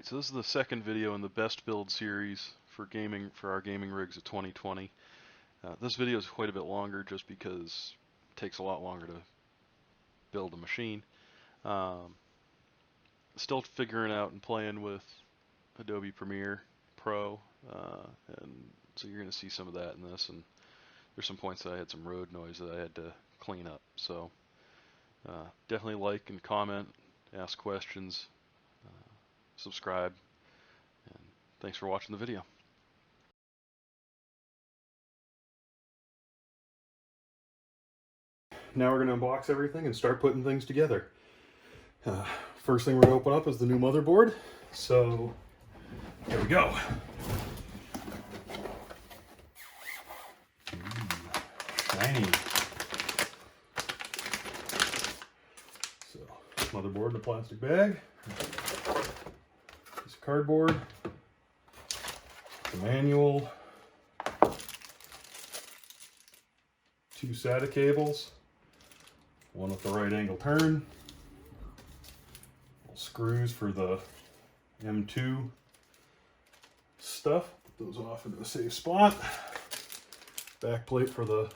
So this is the second video in the best build series for our gaming rigs of 2020. This video is quite a bit longer just because it takes a lot longer to build a machine. Still figuring out and playing with Adobe Premiere Pro, and so you're going to see some of that in this, and there's some points that I had some road noise that I had to clean up. So definitely like and comment, ask questions, subscribe, and thanks for watching the video. Now we're going to unbox everything and start putting things together. First thing we're going to open up is the new motherboard. So here we go. Shiny. So motherboard in a plastic bag. Piece of cardboard. The manual. 2 SATA cables. One with the right angle turn. Screws for the M2 stuff. Put those off into a safe spot. Back plate for the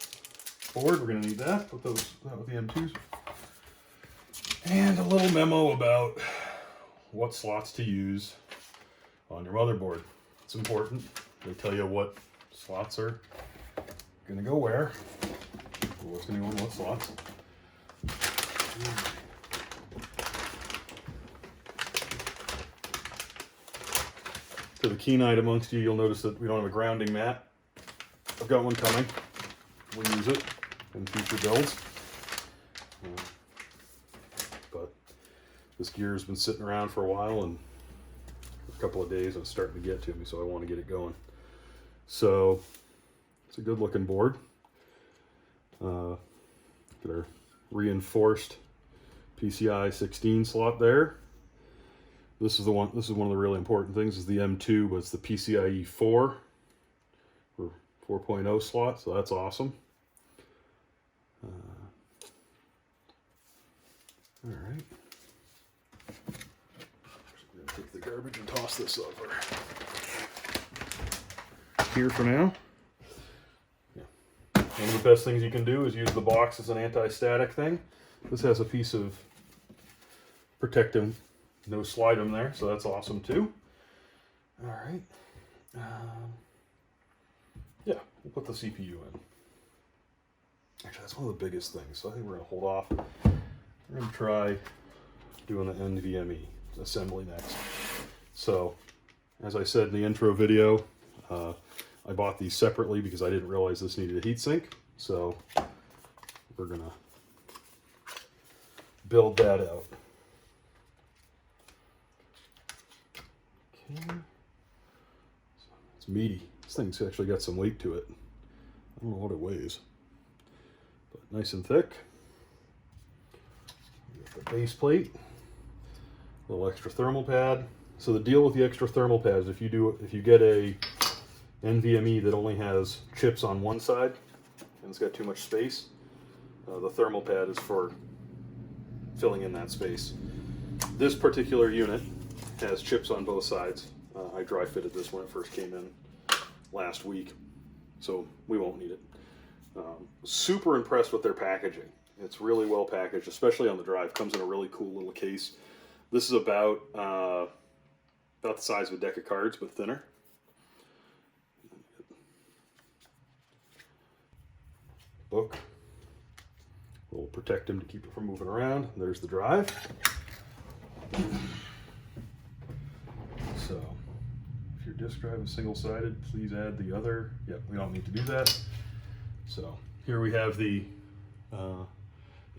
board. We're going to need that. Put that with the M2s. And a little memo about what slots to use on your motherboard. It's important. They tell you what slots are going to go where. What's going to go in what slots. To the keen-eyed amongst you, you'll notice that we don't have a grounding mat. I've got one coming. We'll use it in future builds. But this gear has been sitting around for a while, and a couple of days it's starting to get to me, so I want to get it going. So it's a good looking board. Got our reinforced PCI 16 slot there. This is one of the really important things. Is the M2, but it's the PCIe 4 or 4.0 slot, so that's awesome. All right. I'm gonna take the garbage and toss this over here for now. One of the best things you can do is use the box as an anti-static thing. This has a piece of protective no slide them there, so that's awesome too. All right. Yeah, we'll put the CPU in. Actually, that's one of the biggest things, so I think we're going to hold off. We're going to try doing the NVMe assembly next. So, as I said in the intro video, I bought these separately because I didn't realize this needed a heatsink. So, we're going to build that out. It's meaty. This thing's actually got some weight to it. I don't know what it weighs, but nice and thick. Got the base plate, a little extra thermal pad. So the deal with the extra thermal pad is if you get a NVMe that only has chips on one side and it's got too much space, the thermal pad is for filling in that space. This particular unit has chips on both sides. I dry fitted this when it first came in last week, so we won't need it. Super impressed with their packaging. It's really well packaged, especially on the drive. Comes in a really cool little case. This is about the size of a deck of cards, but thinner. Book. We'll protect him to keep it from moving around. There's the drive. So, if your disk drive is single-sided, please add the other. Yep, we don't need to do that. So, here we have the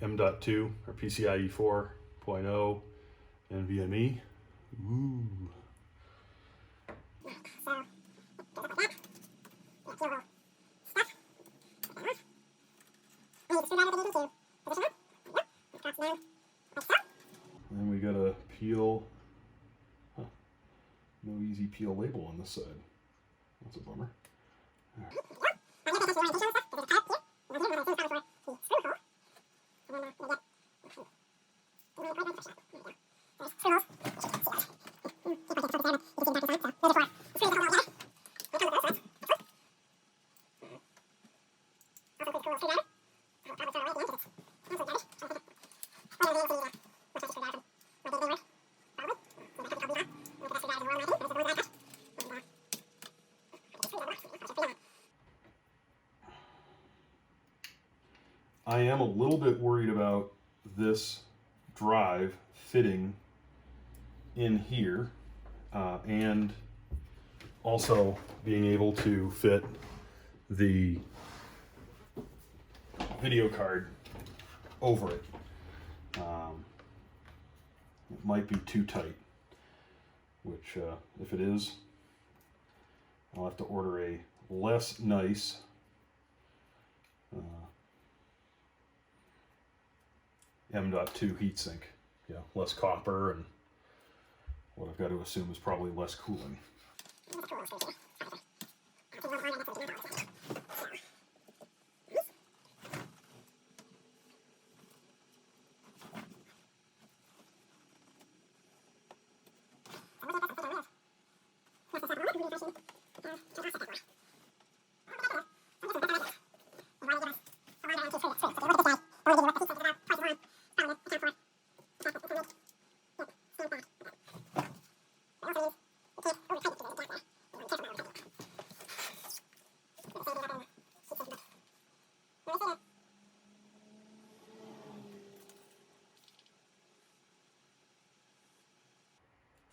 M.2, or PCIe 4.0 NVMe. Ooh. And we got a peel. No easy peel label on this side. That's a bummer. I am a little bit worried about this drive fitting in here and also being able to fit the video card over it. It might be too tight, which if it is, I'll have to order a less nice M.2 heatsink. Yeah, less copper, and what I've got to assume is probably less cooling.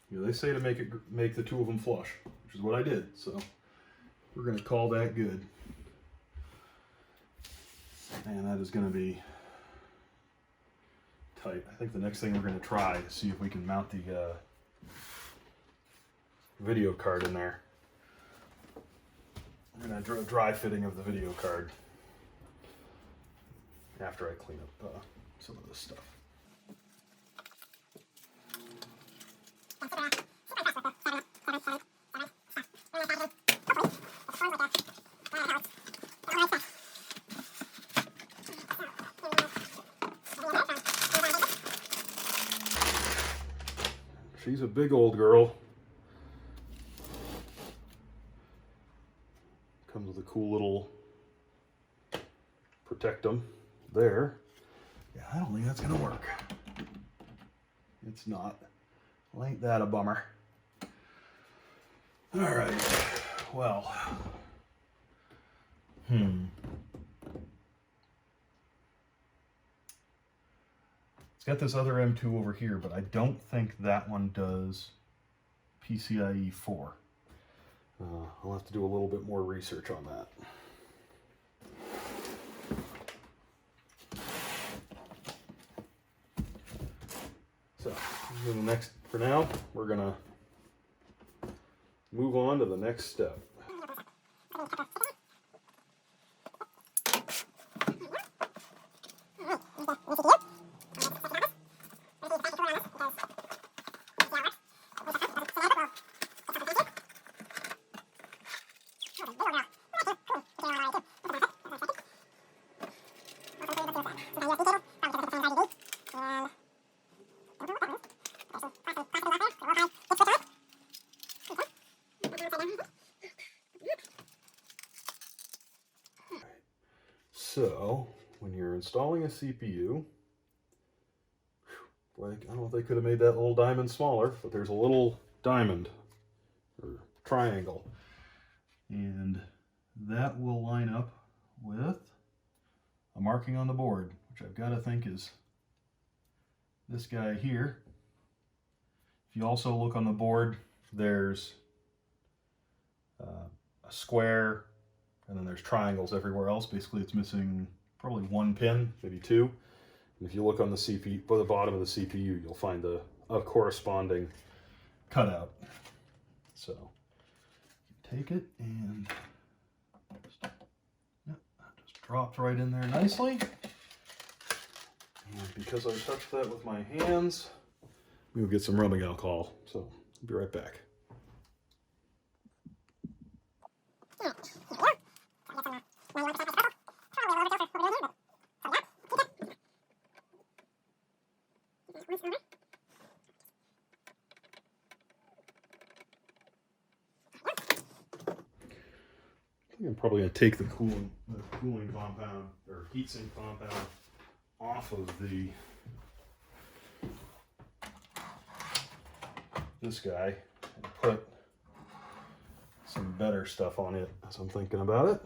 You know, they say to make the two of them flush, which is what I did. So we're going to call that good. And that is going to be tight. I think the next thing we're going to try is see if we can mount the video card in there. I'm going to do a dry fitting of the video card after I clean up some of this stuff. She's a big old girl. Comes with a cool little protectum there. Yeah, I don't think that's gonna work. It's not. Well, ain't that a bummer? All right. Well. It's got this other M2 over here, but I don't think that one does PCIe 4. I'll have to do a little bit more research on that. So, for now, we're gonna move on to the next step. So, when you're installing a CPU, like, I don't know if they could have made that little diamond smaller, but there's a little diamond or triangle, and that will line up with a marking on the board, which I've got to think is this guy here. If you also look on the board, there's a square, and then there's triangles everywhere else. Basically, it's missing probably one pin, maybe two. And if you look on the CPU, by the bottom of the CPU, you'll find a corresponding cutout. So take it and just dropped right in there nicely. And because I touched that with my hands, we'll get some rubbing alcohol. So I'll be right back. I'm probably going to take the cooling compound or heatsink compound off of this guy and put some better stuff on it as I'm thinking about it.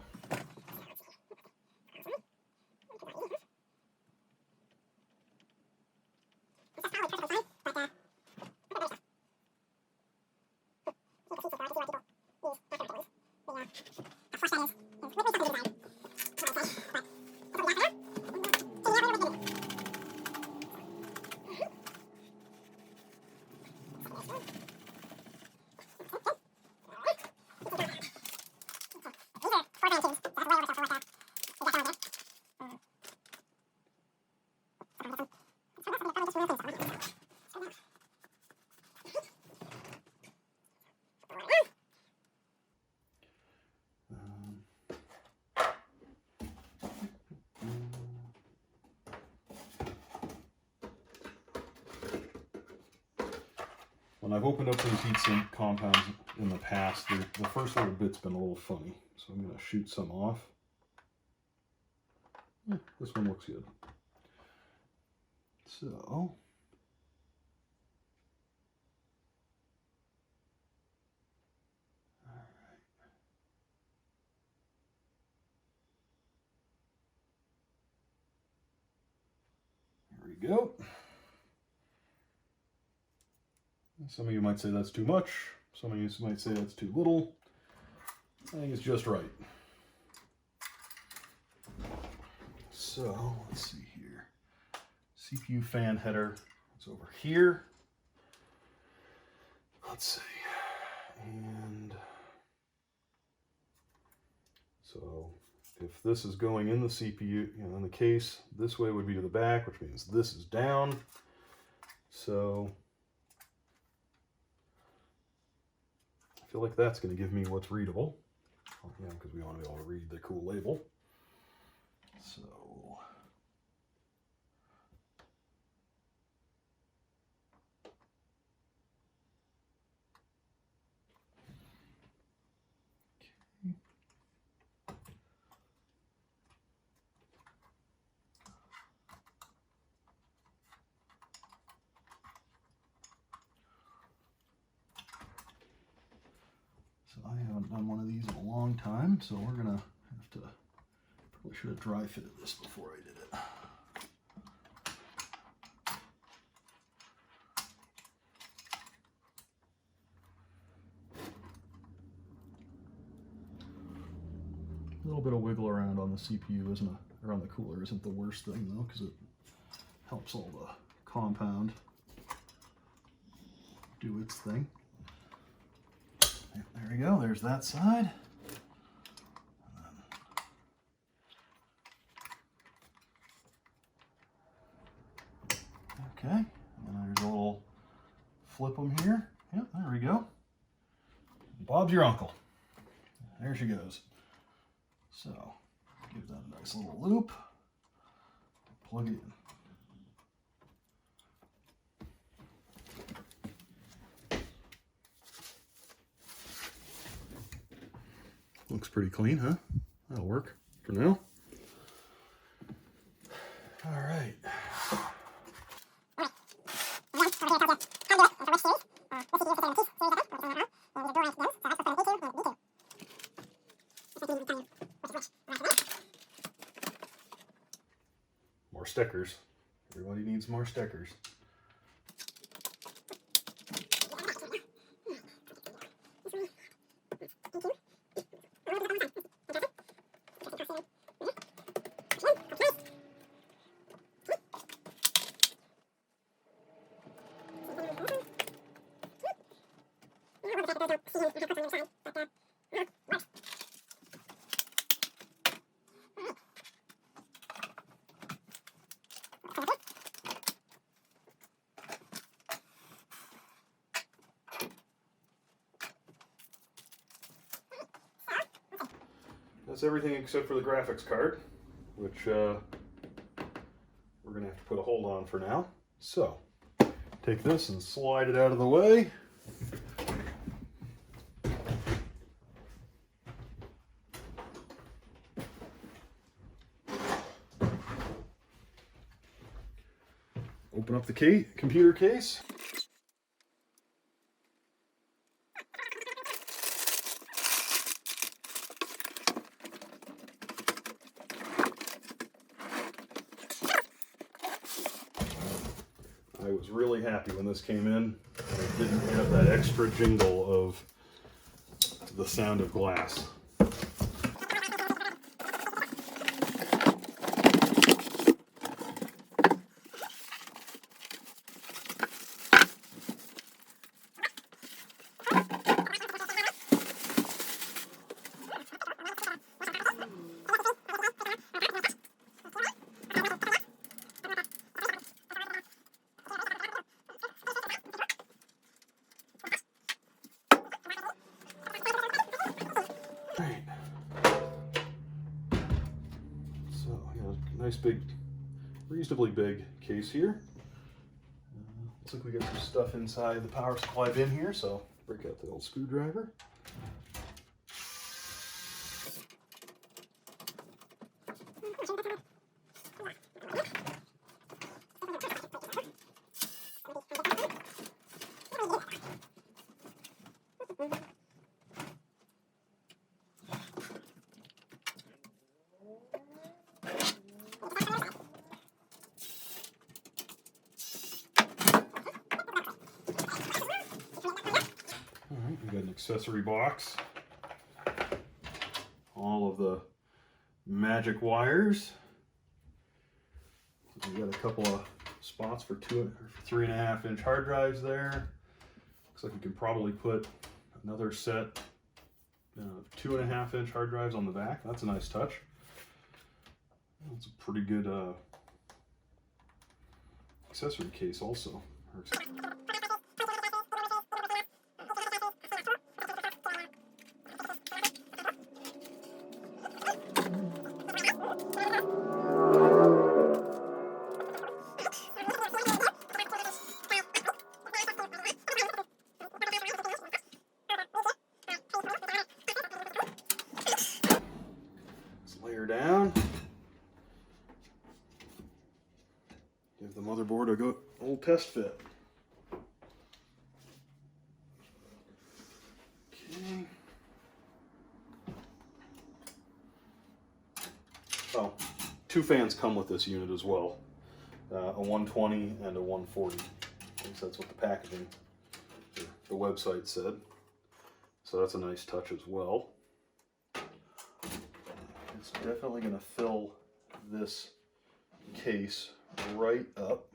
When I've opened up these heatsink compounds in the past, the first little bit's been a little funny, so I'm going to shoot some off. This one looks good. So, all right. There we go. Some of you might say that's too much. Some of you might say that's too little. I think it's just right. So, let's see here. CPU fan header is over here. Let's see. And so if this is going in the CPU, in the case, this way would be to the back, which means this is down. So I feel like that's going to give me what's readable. Because we want to be able to read the cool label. So I haven't done one of these in a long time, so we're gonna have to, probably should have dry fitted this before I did it. A little bit of wiggle around on the CPU or on the cooler isn't the worst thing though, because it helps all the compound do its thing. There we go, there's that side. Okay, and then there's a little flip them here. Yep, there we go. Bob's your uncle. There she goes. So, give that a nice little loop. Plug it in. Looks pretty clean, huh? That'll work for now. All right. More stickers. Everybody needs more stickers. That's everything except for the graphics card, which we're going to have to put a hold on for now. So, take this and slide it out of the way. Open up the computer case. I was really happy when this came in, and it didn't have that extra jingle of the sound of glass. nice big, reasonably big case here. Looks like we got some stuff inside the power supply bin here, so break out the old screwdriver. Alright, we got an accessory box. All of the magic wires. We got a couple of spots for 3.5 inch hard drives there. Looks like we can probably put another set of 2.5 inch hard drives on the back. That's a nice touch. That's a pretty good accessory case also. Layer down. Give the motherboard a good old test fit. Okay. Oh, 2 fans come with this unit as well. A 120 and a 140. At least that's what the packaging, the website said. So that's a nice touch as well. It's definitely going to fill this case right up.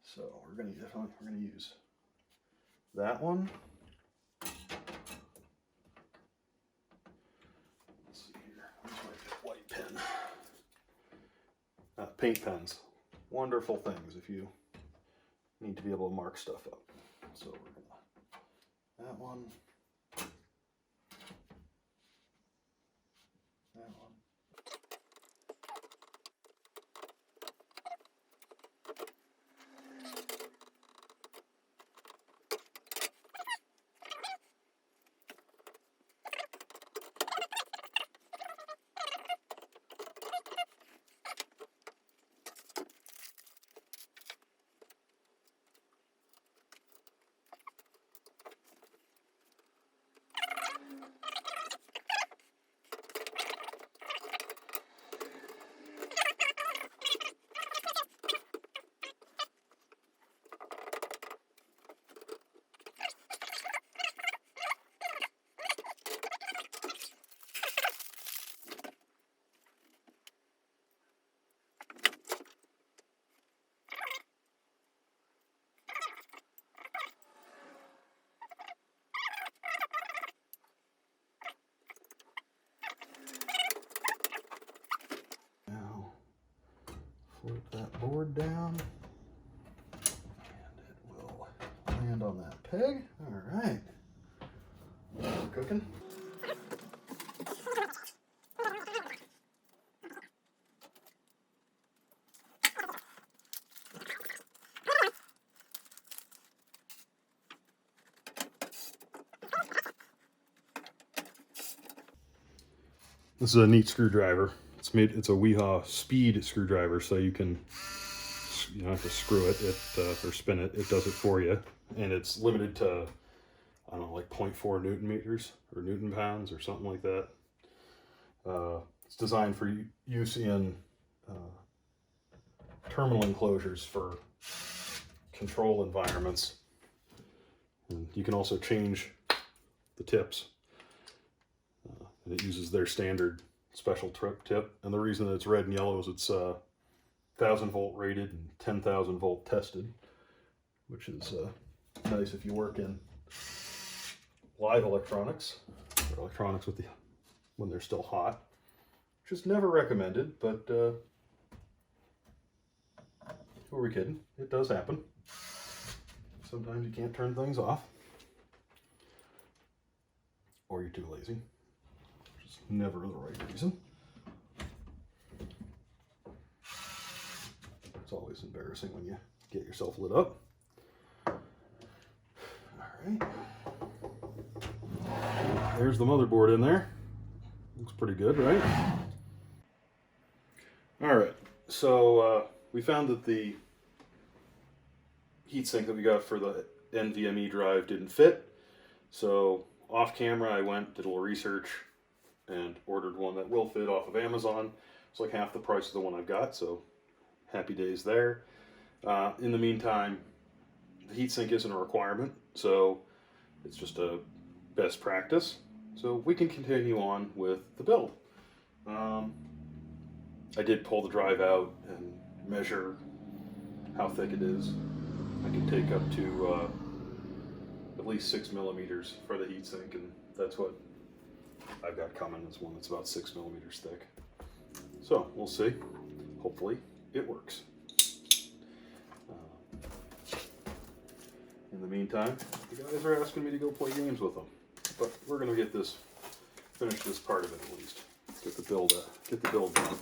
So we're going to use that one. Let's see here. Where's my white pen? Paint pens, wonderful things if you need to be able to mark stuff up. So we're going to that one. That one. Flip that board down, and it will land on that peg. All right, we're cooking. This is a neat screwdriver. It's a Weehaw speed screwdriver, so you don't have to screw it, or spin it. It does it for you, and it's limited to, I don't know, like 0.4 Newton meters or Newton pounds or something like that. It's designed for use in terminal enclosures for control environments. And you can also change the tips. And it uses their standard special tip, and the reason that it's red and yellow is it's 1,000 volt rated and 10,000 volt tested, which is nice if you work in live electronics, or electronics when they're still hot, which is never recommended, but who are we kidding? It does happen. Sometimes you can't turn things off, or you're too lazy. Never the right reason. It's always embarrassing when you get yourself lit up. Alright. There's the motherboard in there. Looks pretty good, right? Alright, so we found that the heatsink that we got for the NVMe drive didn't fit. So off camera I went, did a little research, and ordered one that will fit off of Amazon. It's like half the price of the one I've got, so happy days there. In the meantime, the heatsink isn't a requirement, so it's just a best practice. So we can continue on with the build. I did pull the drive out and measure how thick it is. I can take up to at least 6 millimeters for the heatsink, and that's what I've got coming, is one that's about 6 millimeters thick. So we'll see. Hopefully it works. In the meantime, the guys are asking me to go play games with them, but we're gonna get this, finish this part of it at least. Get the build done.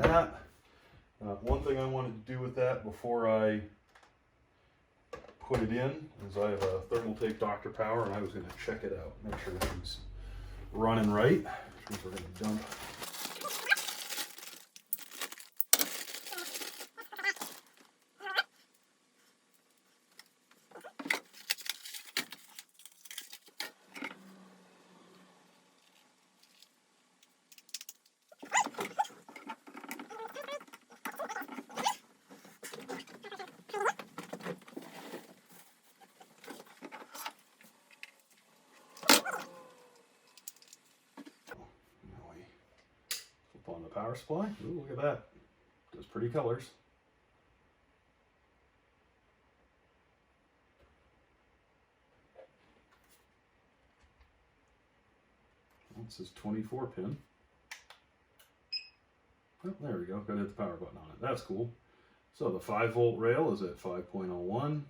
That. One thing I wanted to do with that before I put it in is I have a thermal tape Dr. Power, and I was going to check it out, make sure she's running right, which means we're going to dump. On the power supply. Ooh, look at that. Does pretty colors. This is 24 pin. Oh, there we go. Gotta hit the power button on it. That's cool. So the 5 volt rail is at 5.01.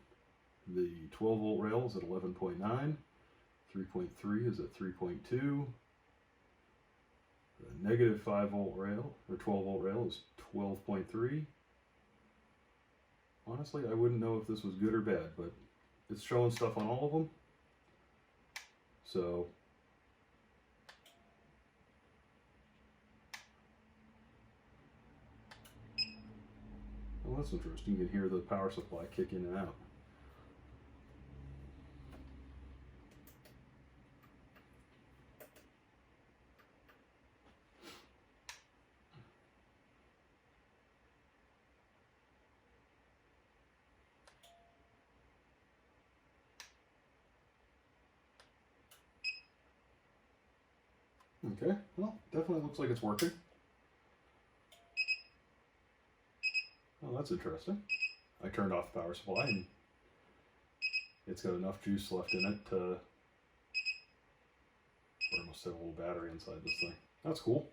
The 12 volt rail is at 11.9. 3.3 is at 3.2. The negative 5 volt rail, or 12 volt rail, is 12.3. Honestly, I wouldn't know if this was good or bad, but it's showing stuff on all of them. So, well, that's interesting. You can hear the power supply kick in and out. Okay, well, definitely looks like it's working. Oh, that's interesting. I turned off the power supply and it's got enough juice left in it to, or I must have a little battery inside this thing. That's cool.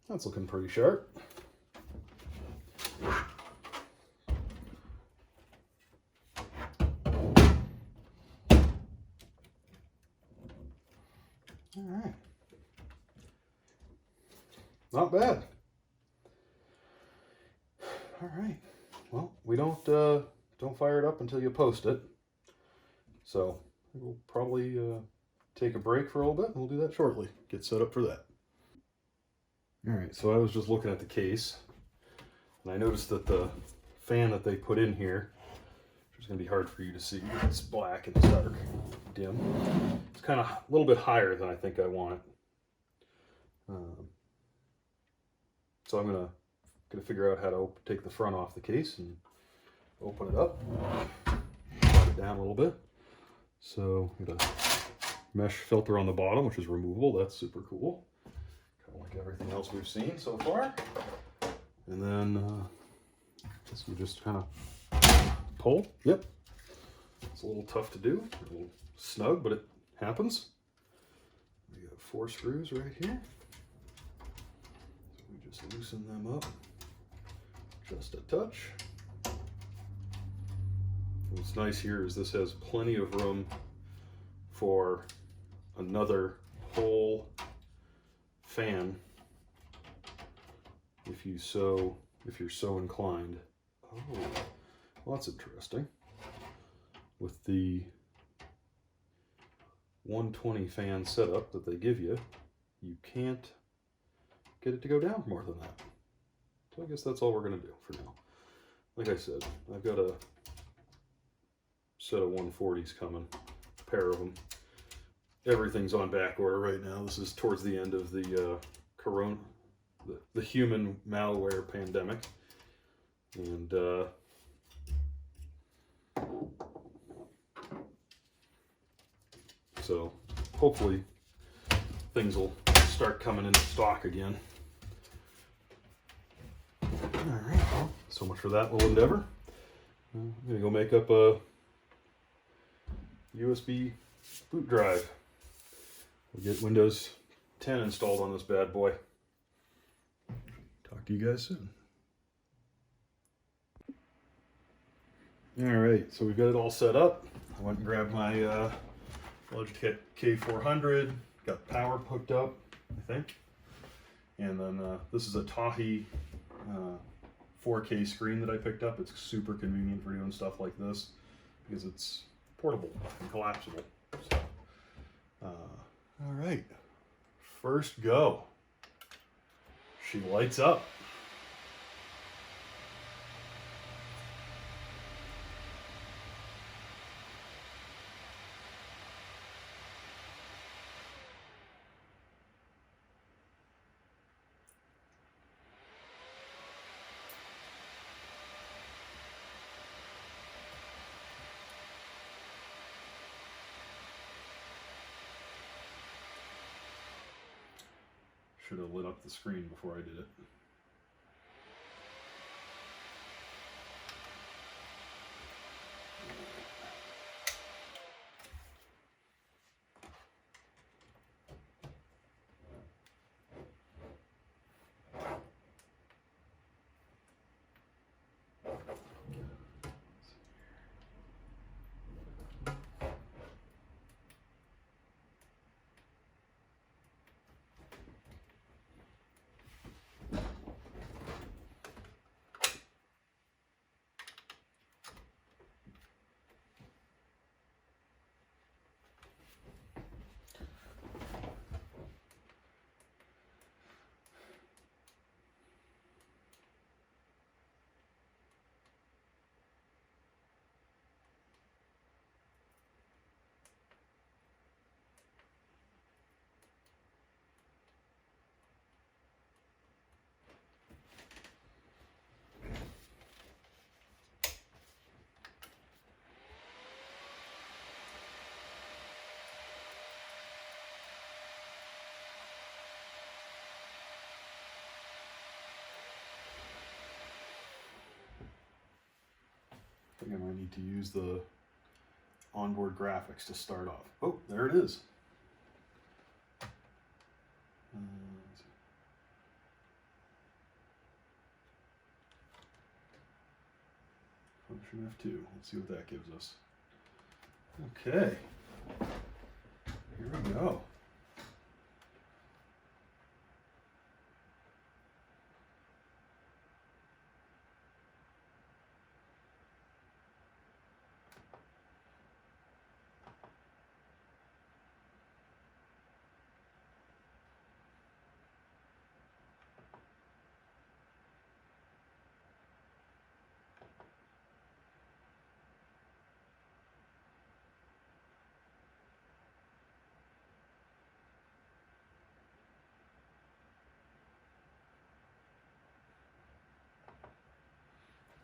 That's looking pretty sharp. All right. Not bad. All right. Well, we don't fire it up until you post it. So we'll probably take a break for a little bit, and we'll do that shortly. Get set up for that. All right. So I was just looking at the case, and I noticed that the fan that they put in here, which is going to be hard for you to see, it's black and it's dark, dim. It's kind of a little bit higher than I think I want it. So I'm gonna figure out how to take the front off the case and open it up, slide it down a little bit. So I'm gonna mesh filter on the bottom, which is removable. That's super cool. Kind of like everything else we've seen so far. And then this you just kind of pull. Yep. It's a little tough to do, a little snug, but it happens. We got 4 screws right here. Just loosen them up just a touch. What's nice here is this has plenty of room for another whole fan if you're so inclined. Oh, well, that's interesting. With the 120 fan setup that they give you, you can't get it to go down more than that. So I guess that's all we're going to do for now. Like I said, I've got a set of 140s coming, a pair of them. Everything's on back order right now. This is towards the end of the the human malware pandemic. And so hopefully things will start coming into stock again. All right, well, so much for that little endeavor. I'm gonna go make up a USB boot drive. We'll get Windows 10 installed on this bad boy. Talk to you guys soon. All right, so we've got it all set up. I went and grabbed my Logitech K400, got power hooked up, I think. And then this is a Tahi 4K screen that I picked up. It's super convenient for doing stuff like this because it's portable and collapsible. So, all right, first go. She lights up. Should have lit up the screen before I did it. I think I might need to use the onboard graphics to start off. Oh, there it is. Option F2. Let's see what that gives us. Okay. Here we go.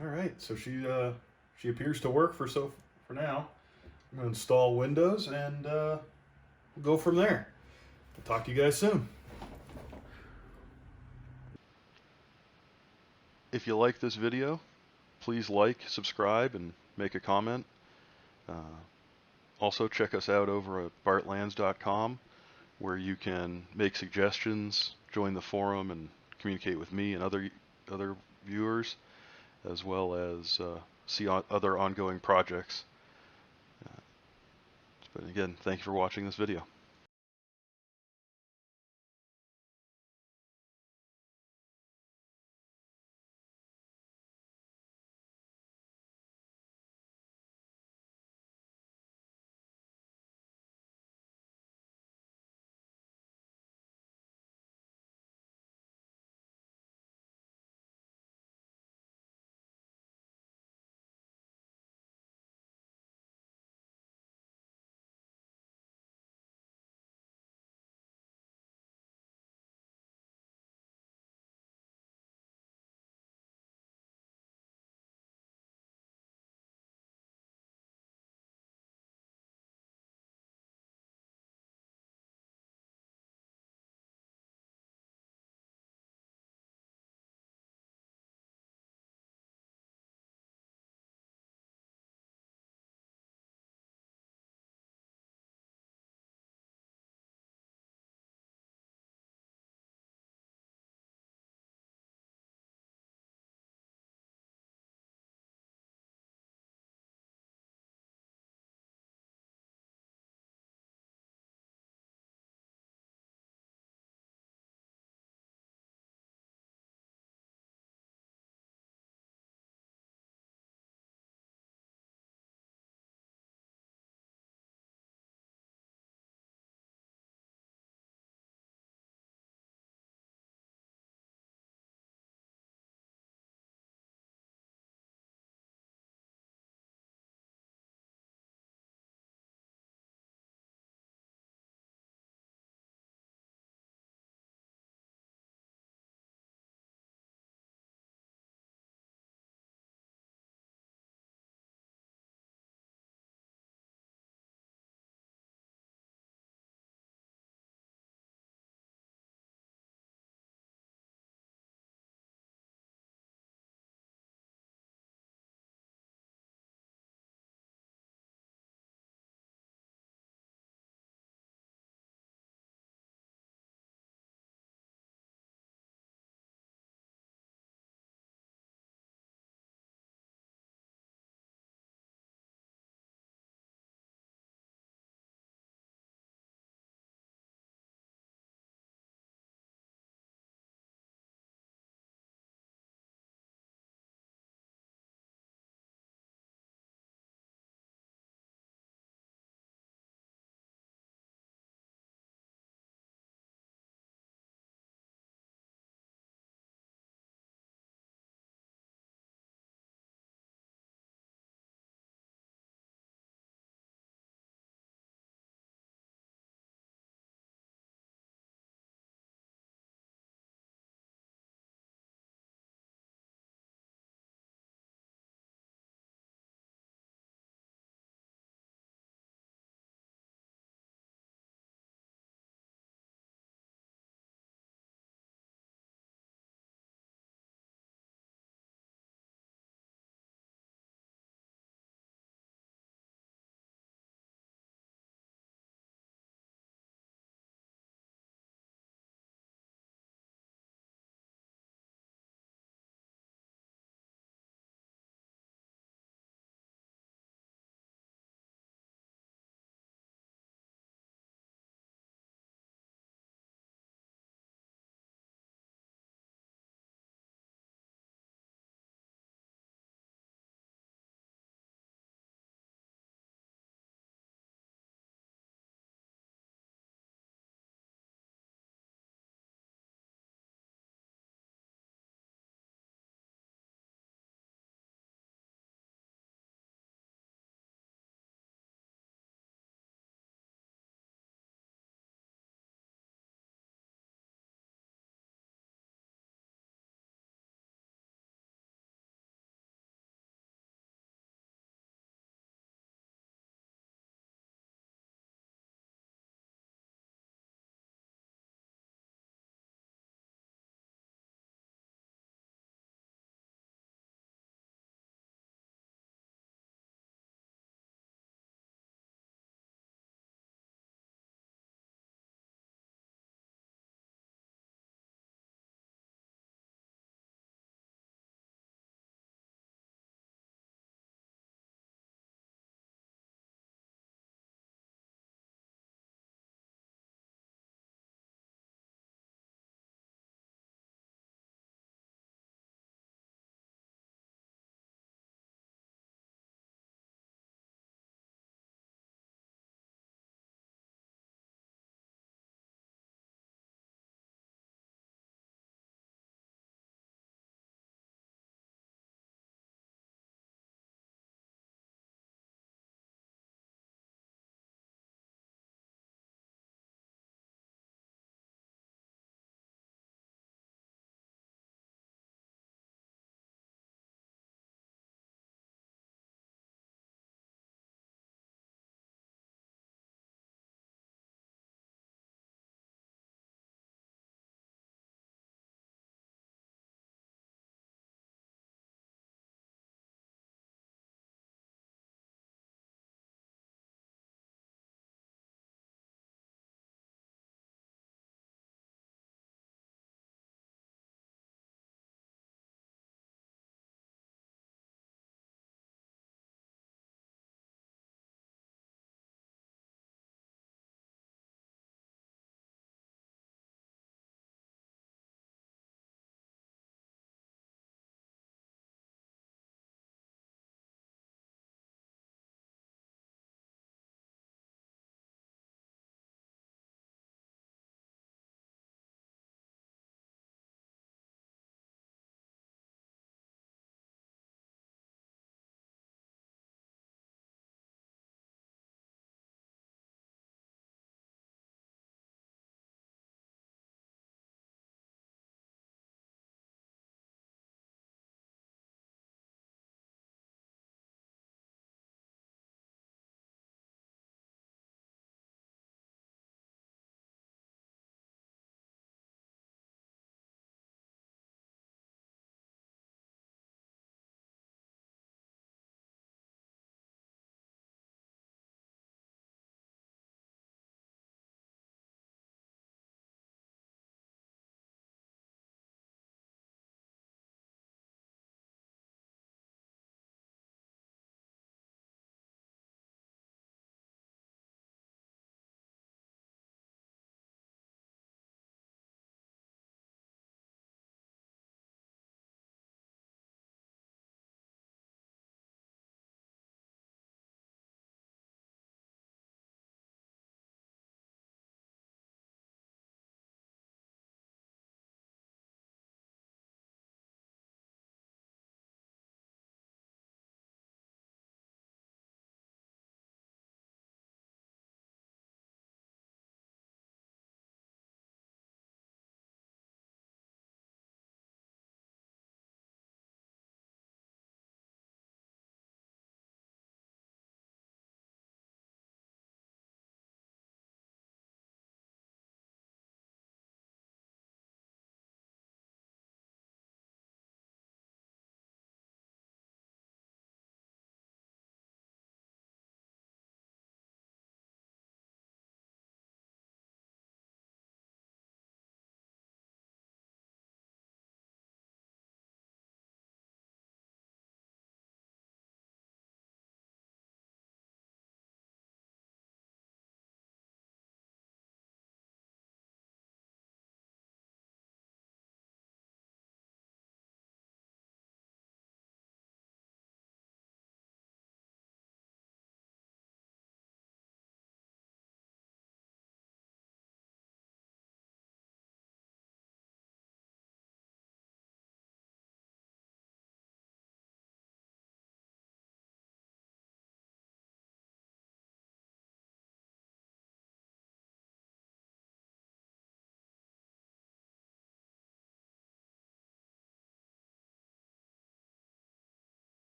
All right, so she appears to work for now. I'm going to install Windows and we'll go from there. I'll talk to you guys soon. If you like this video, please like, subscribe, and make a comment. Also, check us out over at BartLanz.com, where you can make suggestions, join the forum, and communicate with me and other viewers, as well as see other ongoing projects. But again, thank you for watching this video.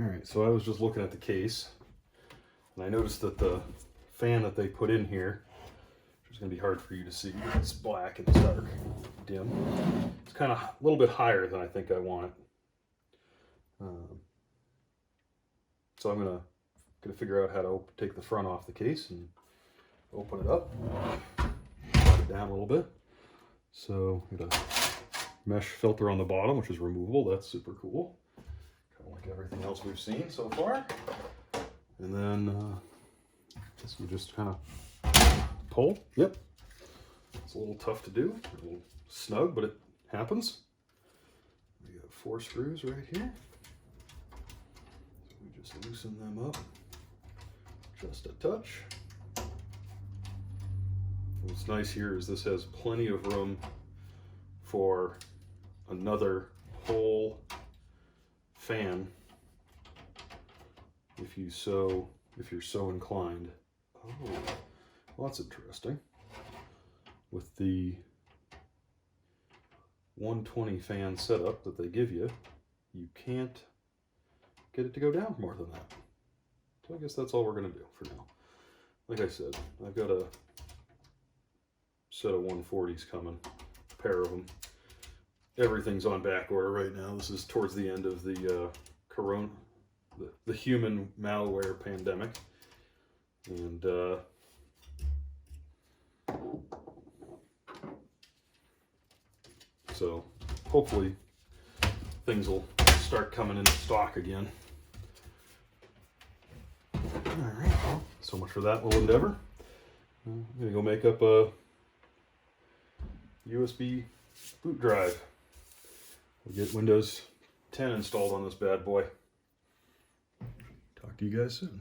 Alright, so I was just looking at the case, and I noticed that the fan that they put in here, which is going to be hard for you to see, it's black and it's dark, dim. It's kind of a little bit higher than I think I want it. So I'm gonna figure out how to take the front off the case and open it up, slide it down a little bit. So got a mesh filter on the bottom, which is removable. That's super cool. Kind of like everything else we've seen so far. And then this you just kind of pull. Yep. It's a little tough to do, a little snug, but it happens. We got 4 screws right here. So we just loosen them up just a touch. What's nice here is this has plenty of room for another whole fan if you're so inclined. Oh, well, that's interesting. With the 120 fan setup that they give you, you can't get it to go down more than that. So I guess that's all we're going to do for now. Like I said, I've got a set of 140s coming, a pair of them. Everything's on back order right now. This is towards the end of the the human malware pandemic. And so hopefully things will start coming into stock again. Alright, well, so much for that little endeavor. I'm going to go make up a USB boot drive. We'll get Windows 10 installed on this bad boy. Talk to you guys soon.